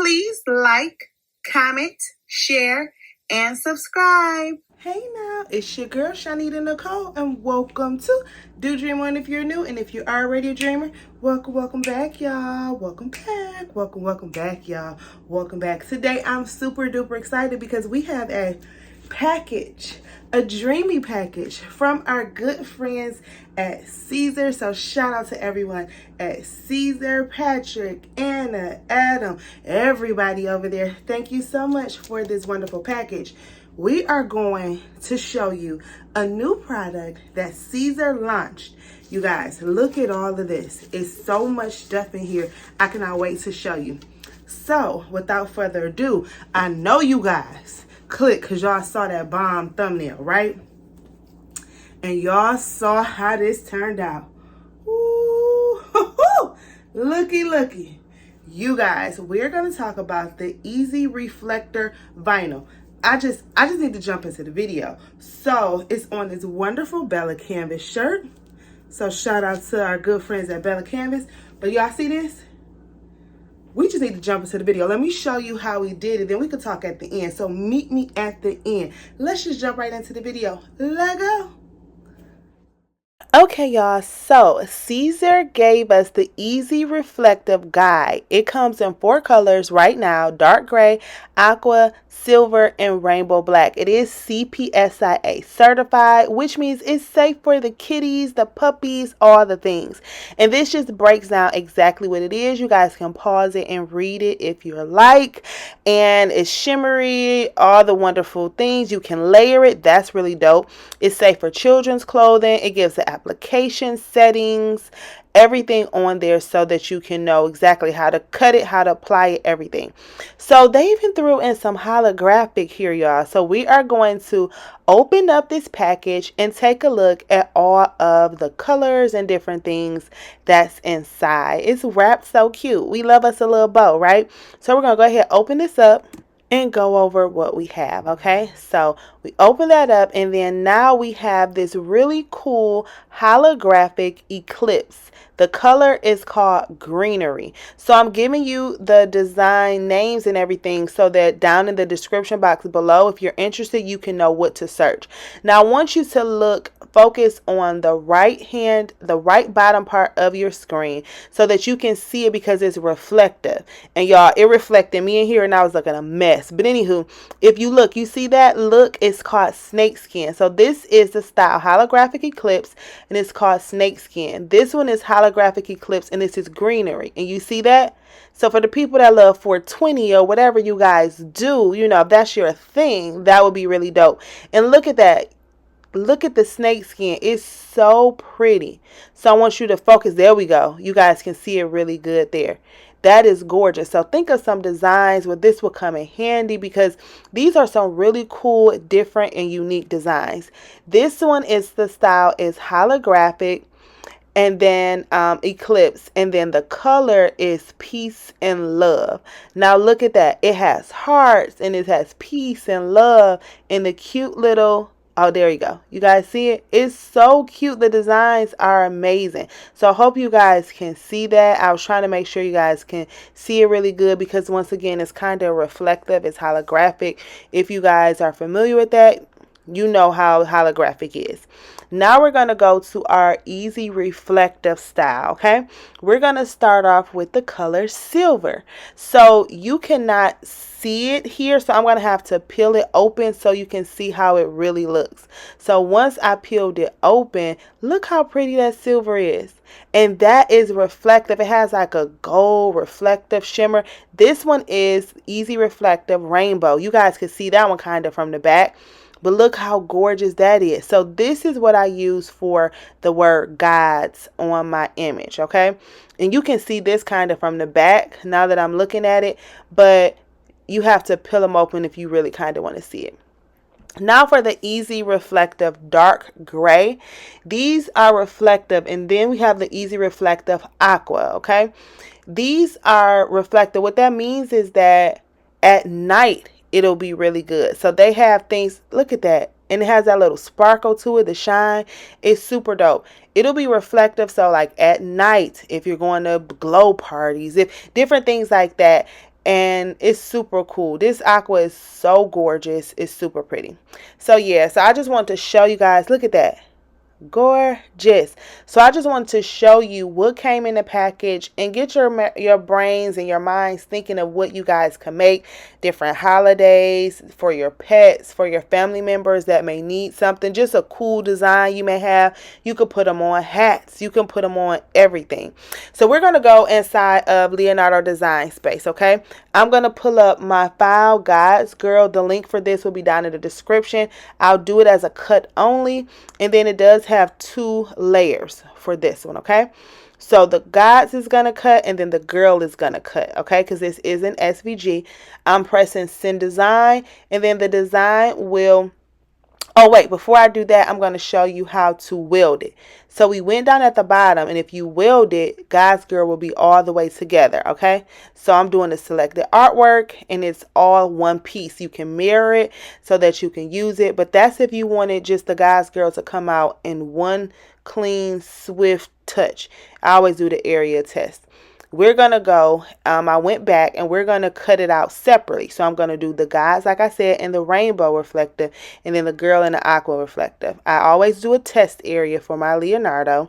Please like, comment, share, and subscribe. Hey now, it's your girl ChonitaNicole, and welcome to Do Dream On if you're new, and if you're already a dreamer, welcome back, y'all. Welcome back. Welcome back, y'all. Welcome back. Today, I'm super duper excited because we have a package, a dreamy package from our good friends at Siser. So shout out to everyone at Siser, Patrick, Anna, Adam, everybody over there. Thank you so much for this wonderful package. We are going to show you a new product that Siser launched. You guys, look at all of this. It's so much stuff in here. I cannot wait to show you. So without further ado, I know you guys click because y'all saw that bomb thumbnail, right? And y'all saw how this turned out. Ooh, looky. You guys, we're going to talk about the Easy Reflector Vinyl. I just need to jump into the video. So it's on this wonderful BELLA+CANVAS shirt. So shout out to our good friends at BELLA+CANVAS. But y'all see this? We just need to jump into the video. Let me show you how we did it. Then we can talk at the end. So meet me at the end. Let's just jump right into the video. Let's go. Okay, y'all, so Siser gave us the Easy Reflective Guide. It comes in 4 colors right now: dark gray, aqua, silver, and rainbow black. It is CPSIA certified, which means it's safe for the kitties, the puppies, all the things. And this just breaks down exactly what it is. You guys can pause it and read it if you like. And it's shimmery, all the wonderful things. You can layer it. That's really dope. It's safe for children's clothing. It gives the application settings, everything on there so that you can know exactly how to cut it, how to apply it, everything. So they even threw in some holographic here, y'all. So we are going to open up this package and take a look at all of the colors and different things that's inside. It's wrapped so cute. We love us a little bow, right? So we're gonna go ahead, open this up and go over what we have. Okay, so we open that up, and then now we have this really cool holographic eclipse. The color is called greenery. So I'm giving you the design names and everything so that down in the description box below, if you're interested, you can know what to search. Now I want you to focus on the right bottom part of your screen so that you can see it, because it's reflective. And y'all, it reflected me in here and I was looking a mess. But anywho, if you look, you see that look, it's called snakeskin. So this is the style holographic eclipse, and it's called snakeskin. This one is holographic eclipse, and this is greenery. And you see that? So for the people that love 420 or whatever you guys do, you know, if that's your thing, that would be really dope. And look at that. Look at the snake skin. It's so pretty. So I want you to focus. There we go. You guys can see it really good there. That is gorgeous. So think of some designs where this will come in handy, because these are some really cool, different, and unique designs. This one is the style is holographic, and then eclipse, and then the color is peace and love. Now look at that. It has hearts, and it has peace and love, and the cute little, oh, there you go. You guys see it? It's so cute. The designs are amazing. So I hope you guys can see that. I was trying to make sure you guys can see it really good, because once again, it's kind of reflective. It's holographic. If you guys are familiar with that, you know how holographic is. Now we're going to go to our easy reflective style. Okay, we're going to start off with the color silver. So you cannot see it here, so I'm going to have to peel it open so you can see how it really looks. So once I peeled it open, look how pretty that silver is. And that is reflective. It has like a gold reflective shimmer. This one is easy reflective rainbow. You guys can see that one kind of from the back. But look how gorgeous that is. So this is what I use for the word gods on my image, okay? And you can see this kind of from the back now that I'm looking at it, but you have to peel them open if you really kind of want to see it. Now for the easy reflective dark gray. These are reflective, and then we have the easy reflective aqua, okay? These are reflective. What that means is that at night, it'll be really good. So they have things, look at that, and it has that little sparkle to it, the shine. It's super dope. It'll be reflective, so like at night, if you're going to glow parties, if different things like that, and it's super cool. This aqua is so gorgeous. It's super pretty. So yeah, so I just want to show you guys, look at that. Gorgeous. So I just wanted to show you what came in the package and get your brains and your minds thinking of what you guys can make. Different holidays for your pets, for your family members that may need something. Just a cool design you may have. You could put them on hats. You can put them on everything. So we're going to go inside of Leonardo Design Space, okay? I'm going to pull up my file guides, girl. The link for this will be down in the description. I'll do it as a cut only, and then it does have 2 layers for this one, okay? So the guides is going to cut, and then the girl is going to cut, okay? Because this is an SVG. I'm pressing send design, and then the design will... Oh, wait, before I do that, I'm going to show you how to weld it. So we went down at the bottom, and if you weld it, God's girl will be all the way together, okay? So I'm doing the selected artwork, and it's all one piece. You can mirror it so that you can use it, but that's if you wanted just the God's girl to come out in one clean, swift touch. I always do the area test. We're going to go, I went back and we're going to cut it out separately. So I'm going to do the guys, like I said, in the rainbow reflective, and then the girl in the aqua reflective. I always do a test area for my Leonardo,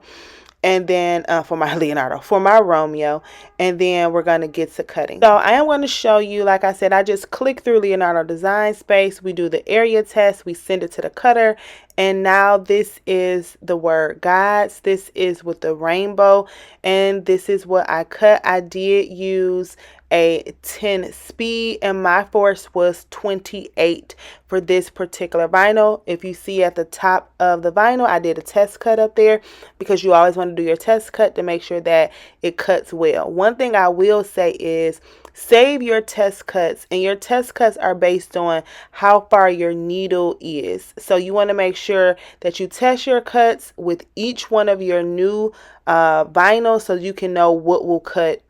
and then for my Romeo, and then we're going to get to cutting. So I am going to show you, like I said, I just click through Leonardo Design Space. We do the area test. We send it to the cutter. And now this is the word guides. This is with the rainbow, and this is what I cut. I did use a 10 speed, and my force was 28 for this particular vinyl. If you see at the top of the vinyl, I did a test cut up there, because you always want to do your test cut to make sure that it cuts well. One thing I will say is save your test cuts, and your test cuts are based on how far your needle is. So you want to make sure that you test your cuts with each one of your new vinyl, so you can know what will cut,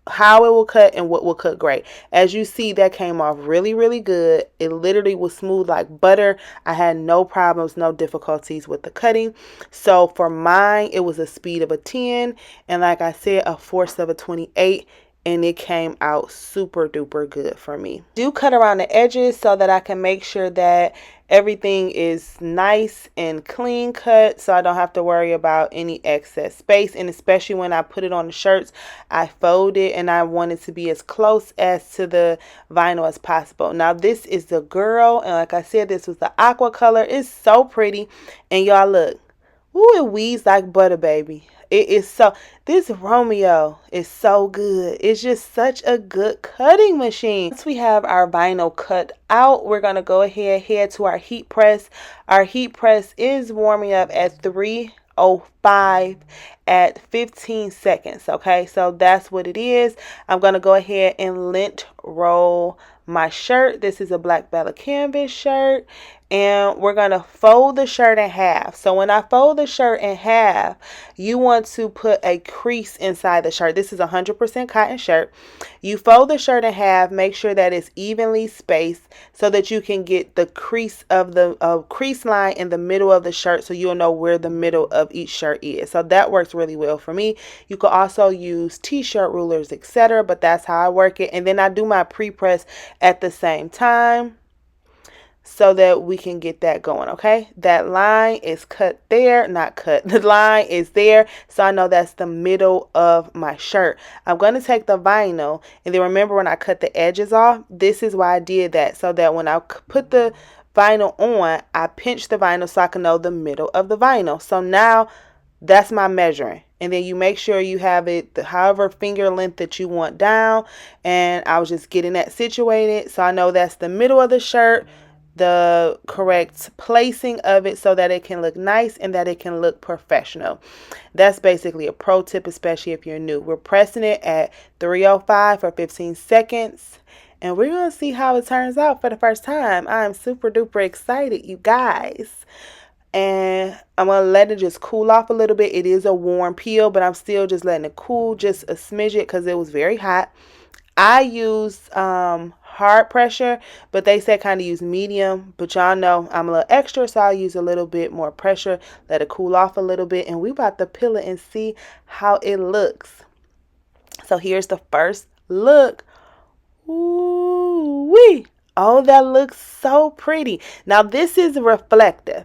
how it will cut, and what will cut great. As you see, that came off really, really good. It literally was smooth like butter. I had no problems, no difficulties with the cutting. So for mine, it was a speed of a 10, and like I said, a force of a 28. And it came out super duper good for me. Do cut around the edges so that I can make sure that everything is nice and clean cut, so I don't have to worry about any excess space. And especially when I put it on the shirts, I fold it, and I want it to be as close as to the vinyl as possible. Now this is the girl, and like I said, this was the aqua color. It's so pretty, and y'all look, ooh, it weaves like butter, baby. It is so, this Romeo is so good. It's just such a good cutting machine. Once we have our vinyl cut out, we're going to go ahead, head to our heat press. Our heat press is warming up at 305 at 15 seconds. Okay, so that's what it is. I'm going to go ahead and lint roll my shirt. This is a black BELLA+CANVAS shirt, and we're going to fold the shirt in half. So when I fold the shirt in half, you want to put a crease inside the shirt. This is a 100% cotton shirt. You fold the shirt in half, make sure that it's evenly spaced so that you can get the crease of the crease line in the middle of the shirt, so you'll know where the middle of each shirt is. So that works really well for me. You could also use t-shirt rulers, etc., but that's how I work it. And then I do my pre-press at the same time, so that we can get that going. Okay, that line is cut there, not cut, the line is there, so I know that's the middle of my shirt. I'm going to take the vinyl, and then remember when I cut the edges off, this is why I did that, so that when I put the vinyl on, I pinch the vinyl so I can know the middle of the vinyl. So now that's my measuring. And then you make sure you have it however finger length that you want down, and I was just getting that situated so I know that's the middle of the shirt, the correct placing of it, so that it can look nice and that it can look professional. That's basically a pro tip, especially if you're new. We're pressing it at 305 for 15 seconds, and we're going to see how it turns out for the first time. I'm super duper excited, you guys. And I'm going to let it just cool off a little bit. It is a warm peel, but I'm still just letting it cool just a smidget because it was very hot. I used hard pressure, but they said kind of use medium, but y'all know I'm a little extra, so I'll use a little bit more pressure, let it cool off a little bit, and we about to peel it and see how it looks. So here's the first look. Ooh wee. Oh, that looks so pretty. Now this is reflective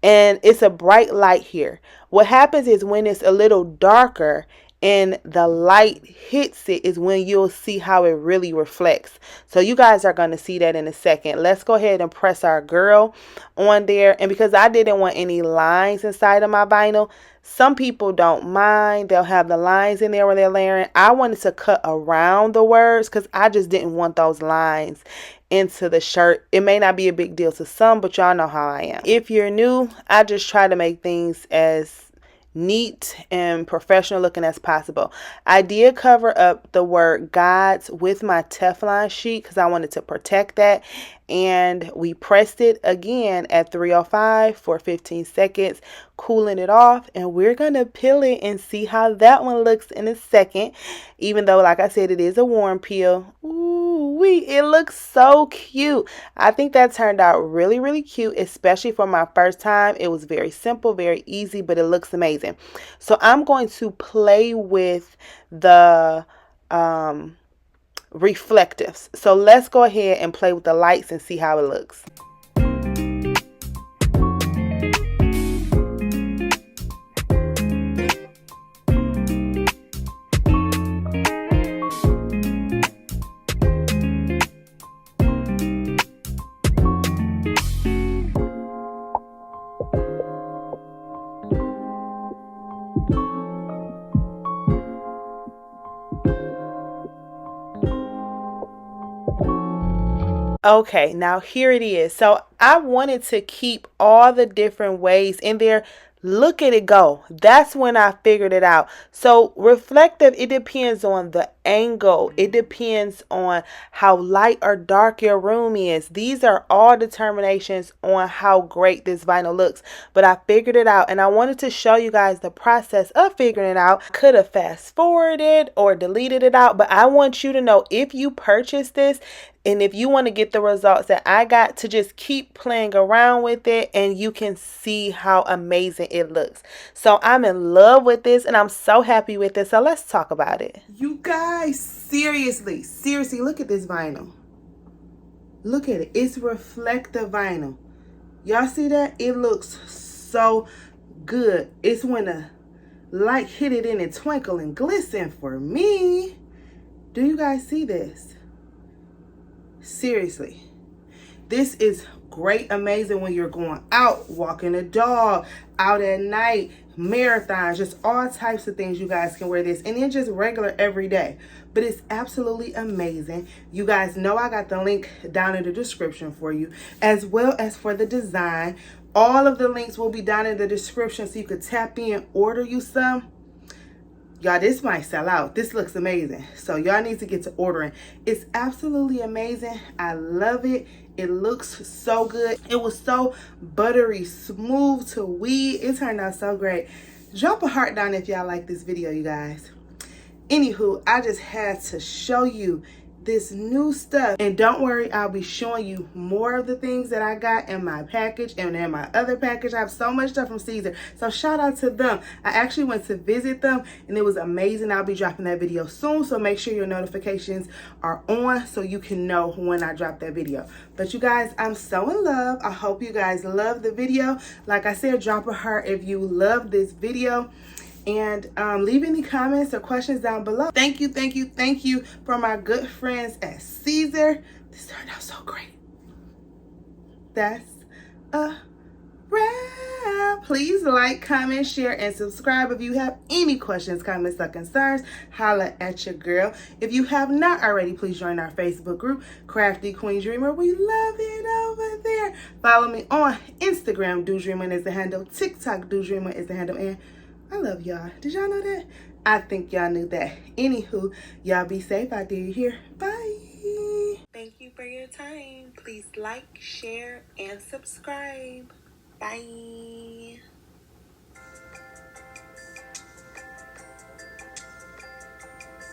and it's a bright light here. What happens is when it's a little darker and the light hits it is when you'll see how it really reflects. So you guys are going to see that in a second. Let's go ahead and press our girl on there. And because I didn't want any lines inside of my vinyl, some people don't mind. They'll have the lines in there when they're layering. I wanted to cut around the words because I just didn't want those lines into the shirt. It may not be a big deal to some, but y'all know how I am. If you're new, I just try to make things as neat and professional looking as possible. I did cover up the word Gods with my Teflon sheet because I wanted to protect that, and we pressed it again at 305 for 15 seconds, cooling it off, and we're gonna peel it and see how that one looks in a second, even though like I said it is a warm peel. Ooh wee, it looks so cute. I think that turned out really cute, especially for my first time. It was very simple, very easy, but it looks amazing. So I'm going to play with the reflectives. So let's go ahead and play with the lights and see how it looks. Okay, now here it is. So I wanted to keep all the different ways in there. Look at it go. That's when I figured it out. So reflective, it depends on the angle. It depends on how light or dark your room is. These are all determinations on how great this vinyl looks. But I figured it out, and I wanted to show you guys the process of figuring it out. Could have fast forwarded or deleted it out, but I want you to know if you purchase this, and if you want to get the results that I got, to just keep playing around with it and you can see how amazing it looks. So I'm in love with this and I'm so happy with this. So let's talk about it. You guys, seriously, look at this vinyl. Look at it. It's reflective vinyl. Y'all see that? It looks so good. It's when the light hit it and it twinkle and glisten for me. Do you guys see this? Seriously, this is great, amazing when you're going out, walking a dog, out at night, marathons, just all types of things. You guys can wear this, and then just regular every day. But it's absolutely amazing. You guys know I got the link down in the description for you, as well as for the design. All of the links will be down in the description so you could tap in, order you some. Y'all, this might sell out. This looks amazing. So y'all need to get to ordering. It's absolutely amazing. I love it. It looks so good. It was so buttery smooth to weave. It turned out so great. Drop a heart down if y'all like this video, you guys. Anywho, I just had to show you this new stuff, and don't worry, I'll be showing you more of the things that I got in my package and in my other package. I have so much stuff from Siser, so shout out to them. I actually went to visit them and it was amazing. I'll be dropping that video soon, so make sure your notifications are on so you can know when I drop that video. But you guys, I'm so in love. I hope you guys love the video. Like I said, drop a heart if you love this video. And leave any comments or questions down below. Thank you for my good friends at Siser. This turned out so great. That's a wrap. Please like, comment, share, and subscribe. If you have any questions, comments, or concerns, holla at your girl. If you have not already, please join our Facebook group, Crafty Queen Dreamer. We love it over there. Follow me on Instagram, Do Dreamer is the handle. TikTok, Do Dreamer is the handle. And I love y'all. Did y'all know that? I think y'all knew that. Anywho, y'all be safe out there. You hear? Bye. Thank you for your time. Please like, share, and subscribe. Bye.